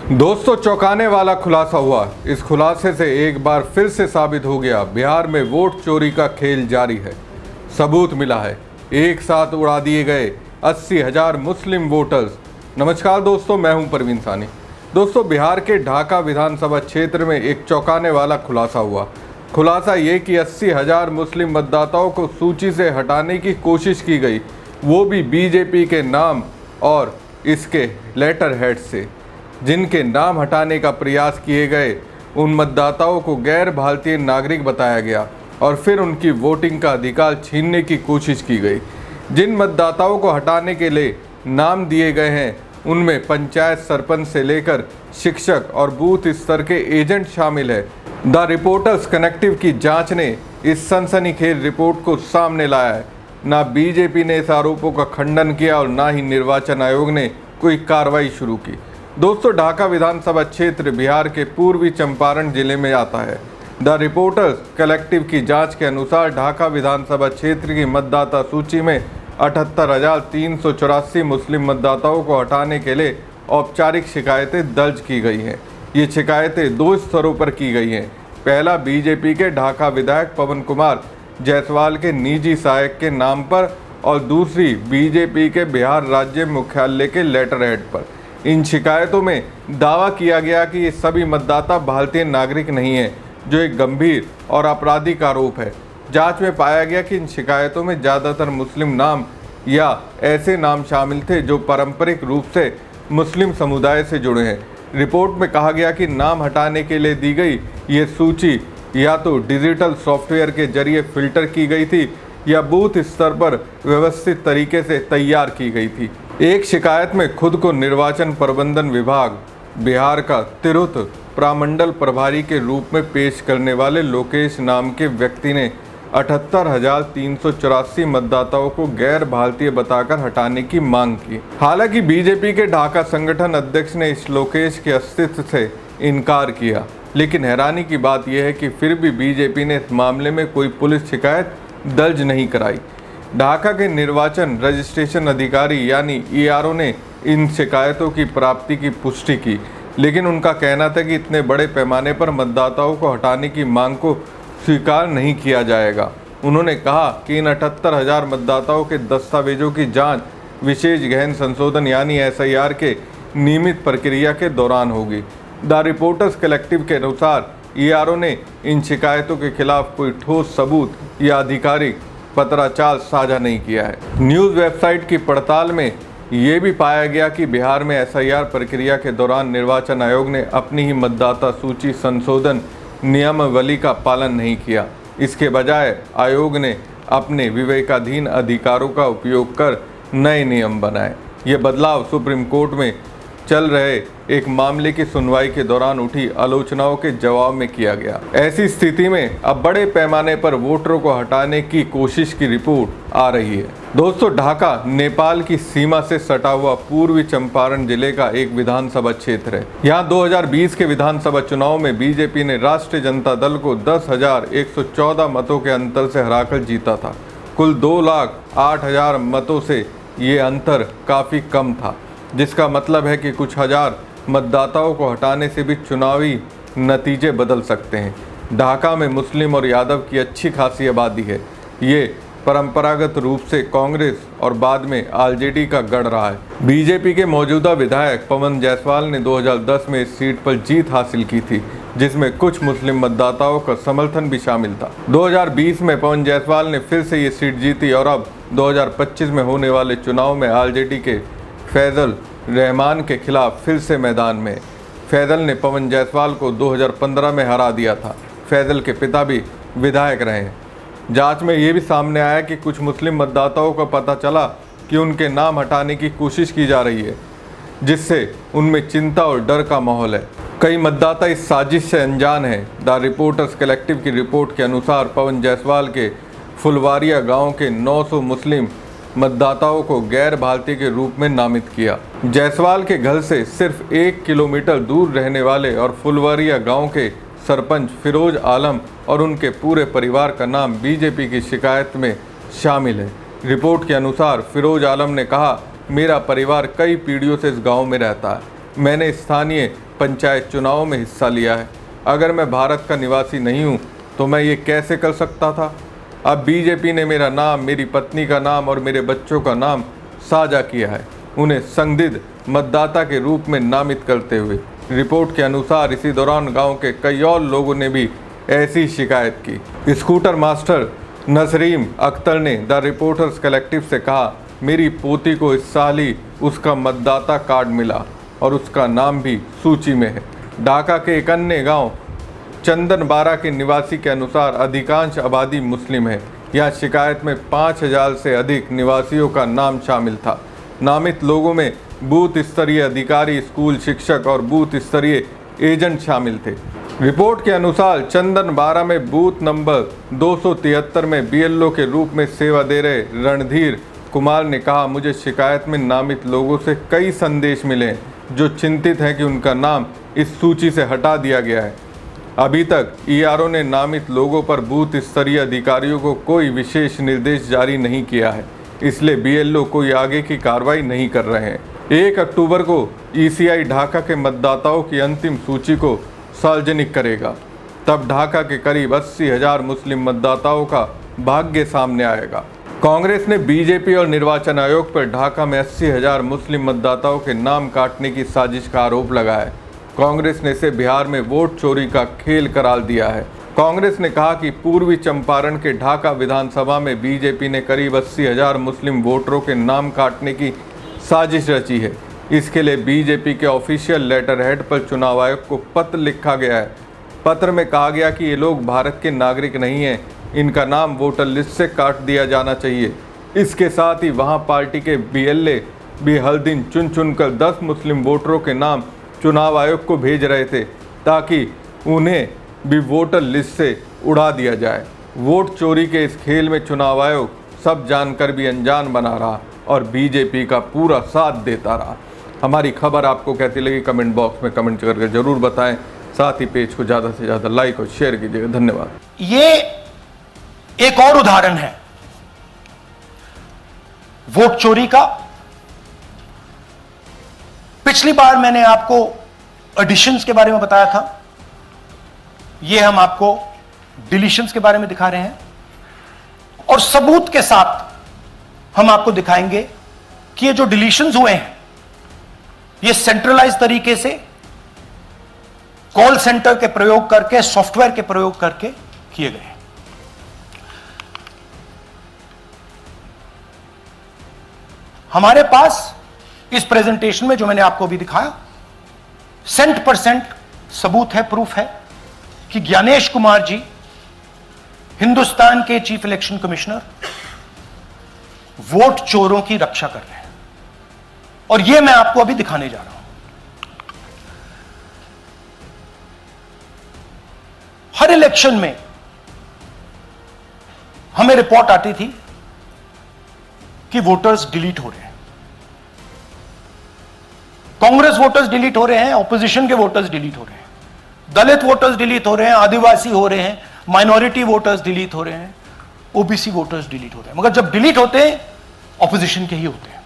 दोस्तों, चौंकाने वाला खुलासा हुआ। इस खुलासे से एक बार फिर से साबित हो गया, बिहार में वोट चोरी का खेल जारी है। सबूत मिला है, एक साथ उड़ा दिए गए 80,000 मुस्लिम वोटर्स। नमस्कार दोस्तों, मैं हूं परवीन सानी। दोस्तों, बिहार के ढाका विधानसभा क्षेत्र में एक चौंकाने वाला खुलासा हुआ। खुलासा ये कि 80,000 मुस्लिम मतदाताओं को सूची से हटाने की कोशिश की गई, वो भी बीजेपी के नाम और इसके लेटर हेड से। जिनके नाम हटाने का प्रयास किए गए उन मतदाताओं को गैर भारतीय नागरिक बताया गया और फिर उनकी वोटिंग का अधिकार छीनने की कोशिश की गई। जिन मतदाताओं को हटाने के लिए नाम दिए गए हैं उनमें पंचायत सरपंच से लेकर शिक्षक और बूथ स्तर के एजेंट शामिल है। द रिपोर्टर्स कलेक्टिव की जांच ने इस सनसनीखेज रिपोर्ट को सामने लाया है। ना बीजेपी ने इस आरोपों का खंडन किया और ना ही निर्वाचन आयोग ने कोई कार्रवाई शुरू की। दोस्तों, ढाका विधानसभा क्षेत्र बिहार के पूर्वी चंपारण जिले में आता है। द रिपोर्टर्स कलेक्टिव की जांच के अनुसार ढाका विधानसभा क्षेत्र की मतदाता सूची में 78,384 मुस्लिम मतदाताओं को हटाने के लिए औपचारिक शिकायतें दर्ज की गई हैं। ये शिकायतें दो स्तरों पर की गई हैं। पहला, बीजेपी के ढाका विधायक पवन कुमार जायसवाल के निजी सहायक के नाम पर और दूसरी बीजेपी के बिहार राज्य मुख्यालय के लेटर हेड पर। इन शिकायतों में दावा किया गया कि ये सभी मतदाता भारतीय नागरिक नहीं हैं, जो एक गंभीर और आपराधिक आरोप है। जांच में पाया गया कि इन शिकायतों में ज़्यादातर मुस्लिम नाम या ऐसे नाम शामिल थे जो पारंपरिक रूप से मुस्लिम समुदाय से जुड़े हैं। रिपोर्ट में कहा गया कि नाम हटाने के लिए दी गई ये सूची या तो डिजिटल सॉफ्टवेयर के जरिए फिल्टर की गई थी या बूथ स्तर पर व्यवस्थित तरीके से तैयार की गई थी। एक शिकायत में खुद को निर्वाचन प्रबंधन विभाग बिहार का तिरहुत प्रामंडल प्रभारी के रूप में पेश करने वाले लोकेश नाम के व्यक्ति ने 78,384 मतदाताओं को गैर भारतीय बताकर हटाने की मांग की। हालांकि बीजेपी के ढाका संगठन अध्यक्ष ने इस लोकेश के अस्तित्व से इनकार किया, लेकिन हैरानी की बात यह है कि फिर भी बीजेपी ने इस मामले में कोई पुलिस शिकायत दर्ज नहीं कराई। ढाका के निर्वाचन रजिस्ट्रेशन अधिकारी यानी ERO ने इन शिकायतों की प्राप्ति की पुष्टि की, लेकिन उनका कहना था कि इतने बड़े पैमाने पर मतदाताओं को हटाने की मांग को स्वीकार नहीं किया जाएगा। उन्होंने कहा कि इन 78,000 मतदाताओं के दस्तावेजों की जांच विशेष गहन संशोधन यानी SIR के नियमित प्रक्रिया के दौरान होगी। द रिपोर्टर्स कलेक्टिव के अनुसार ERO ने इन शिकायतों के खिलाफ कोई ठोस सबूत या आधिकारिक पत्राचार साझा नहीं किया है। न्यूज़ वेबसाइट की पड़ताल में ये भी पाया गया कि बिहार में SIR प्रक्रिया के दौरान निर्वाचन आयोग ने अपनी ही मतदाता सूची संशोधन नियमावली का पालन नहीं किया। इसके बजाय आयोग ने अपने विवेकाधीन अधिकारों का उपयोग कर नए नियम बनाए। ये बदलाव सुप्रीम कोर्ट में चल रहे एक मामले की सुनवाई के दौरान उठी आलोचनाओं के जवाब में किया गया। ऐसी स्थिति में अब बड़े पैमाने पर वोटरों को हटाने की कोशिश की रिपोर्ट आ रही है। दोस्तों, ढाका नेपाल की सीमा से सटा हुआ पूर्वी चंपारण जिले का एक विधानसभा क्षेत्र है। यहाँ 2020 के विधानसभा चुनाव में बीजेपी ने राष्ट्रीय जनता दल को 10,114 मतों के अंतर से हराकर जीता था। कुल 2,08,000 मतों से ये अंतर काफ़ी कम था, जिसका मतलब है कि कुछ हजार मतदाताओं को हटाने से भी चुनावी नतीजे बदल सकते हैं। ढाका में मुस्लिम और यादव की अच्छी खासी आबादी है। ये परंपरागत रूप से कांग्रेस और बाद में RJD का गढ़ रहा है। बीजेपी के मौजूदा विधायक पवन जायसवाल ने 2010 में इस सीट पर जीत हासिल की थी, जिसमें कुछ मुस्लिम मतदाताओं का समर्थन भी शामिल था। 2020 में पवन जायसवाल ने फिर से ये सीट जीती और अब 2025 में होने वाले चुनाव में RJD के फैजल रहमान के खिलाफ फिर से मैदान में। फैजल ने पवन जायसवाल को 2015 में हरा दिया था। फैजल के पिता भी विधायक रहे हैं। जांच में ये भी सामने आया कि कुछ मुस्लिम मतदाताओं को पता चला कि उनके नाम हटाने की कोशिश की जा रही है, जिससे उनमें चिंता और डर का माहौल है। कई मतदाता इस साजिश से अनजान हैं। द रिपोर्टर्स कलेक्टिव की रिपोर्ट के अनुसार पवन जायसवाल के फुलवारिया गाँव के 900 मुस्लिम मतदाताओं को गैर भारतीय के रूप में नामित किया। जायसवाल के घर से सिर्फ 1 किलोमीटर दूर रहने वाले और फुलवारिया गांव के सरपंच फिरोज आलम और उनके पूरे परिवार का नाम बीजेपी की शिकायत में शामिल है। रिपोर्ट के अनुसार फिरोज आलम ने कहा, मेरा परिवार कई पीढ़ियों से इस गांव में रहता है। मैंने स्थानीय पंचायत चुनावों में हिस्सा लिया है। अगर मैं भारत का निवासी नहीं हूँ तो मैं ये कैसे कर सकता था? अब बीजेपी ने मेरा नाम, मेरी पत्नी का नाम और मेरे बच्चों का नाम साझा किया है, उन्हें संदिग्ध मतदाता के रूप में नामित करते हुए। रिपोर्ट के अनुसार इसी दौरान गांव के कई और लोगों ने भी ऐसी शिकायत की। स्कूटर मास्टर नसरीम अख्तर ने द रिपोर्टर्स कलेक्टिव से कहा, मेरी पोती को इस साल ही उसका मतदाता कार्ड मिला और उसका नाम भी सूची में है। ढाका के एक अन्य गाँव चंदनबारा के निवासी के अनुसार अधिकांश आबादी मुस्लिम है। यह शिकायत में 5000 से अधिक निवासियों का नाम शामिल था। नामित लोगों में बूथ स्तरीय अधिकारी, स्कूल शिक्षक और बूथ स्तरीय एजेंट शामिल थे। रिपोर्ट के अनुसार चंदनबारा में बूथ नंबर 273 में बीएलओ के रूप में सेवा दे रहे रणधीर कुमार ने कहा, मुझे शिकायत में नामित लोगों से कई संदेश मिले जो चिंतित हैं कि उनका नाम इस सूची से हटा दिया गया है। अभी तक ईआरओ ने नामित लोगों पर बूथ स्तरीय अधिकारियों को कोई विशेष निर्देश जारी नहीं किया है, इसलिए बीएलओ कोई आगे की कार्रवाई नहीं कर रहे हैं। 1 अक्टूबर को ईसीआई ढाका के मतदाताओं की अंतिम सूची को सार्वजनिक करेगा। तब ढाका के करीब 80,000 मुस्लिम मतदाताओं का भाग्य सामने आएगा। कांग्रेस ने बीजेपी और निर्वाचन आयोग पर ढाका में 80,000 मुस्लिम मतदाताओं के नाम काटने की साजिश का आरोप लगाया है। कांग्रेस ने इसे बिहार में वोट चोरी का खेल करार दिया है। कांग्रेस ने कहा कि पूर्वी चंपारण के ढाका विधानसभा में बीजेपी ने करीब 80,000 मुस्लिम वोटरों के नाम काटने की साजिश रची है। इसके लिए बीजेपी के ऑफिशियल लेटर हेड पर चुनाव आयोग को पत्र लिखा गया है। पत्र में कहा गया कि ये लोग भारत के नागरिक नहीं हैं, इनका नाम वोटर लिस्ट से काट दिया जाना चाहिए। इसके साथ ही वहां पार्टी के बीएलए भी हर दिन चुन चुनकर 10 मुस्लिम वोटरों के नाम चुनाव आयोग को भेज रहे थे ताकि उन्हें भी वोटर लिस्ट से उड़ा दिया जाए। वोट चोरी के इस खेल में चुनाव आयोग सब जानकर भी अनजान बना रहा और बीजेपी का पूरा साथ देता रहा। हमारी खबर आपको कैसी लगी कमेंट बॉक्स में कमेंट करके जरूर बताएं। साथ ही पेज को ज़्यादा से ज़्यादा लाइक और शेयर कीजिएगा। धन्यवाद। ये एक और उदाहरण है वोट चोरी का। पिछली बार मैंने आपको एडिशंस के बारे में बताया था, ये हम आपको डिलीशंस के बारे में दिखा रहे हैं और सबूत के साथ हम आपको दिखाएंगे कि ये जो डिलीशंस हुए हैं ये सेंट्रलाइज तरीके से कॉल सेंटर के प्रयोग करके, सॉफ्टवेयर के प्रयोग करके किए गए हैं। हमारे पास इस प्रेजेंटेशन में जो मैंने आपको अभी दिखाया 100% सबूत है, प्रूफ है कि ज्ञानेश कुमार जी हिंदुस्तान के चीफ इलेक्शन कमिश्नर वोट चोरों की रक्षा कर रहे हैं और यह मैं आपको अभी दिखाने जा रहा हूं। हर इलेक्शन में हमें रिपोर्ट आती थी कि वोटर्स डिलीट हो रहे हैं, कांग्रेस वोटर्स डिलीट हो रहे हैं, ऑपोजिशन के वोटर्स डिलीट हो रहे हैं, दलित वोटर्स डिलीट हो रहे हैं, आदिवासी हो रहे हैं, माइनॉरिटी वोटर्स डिलीट हो रहे हैं, ओबीसी वोटर्स डिलीट हो रहे हैं। मगर जब डिलीट होते हैं ऑपोजिशन के ही होते हैं।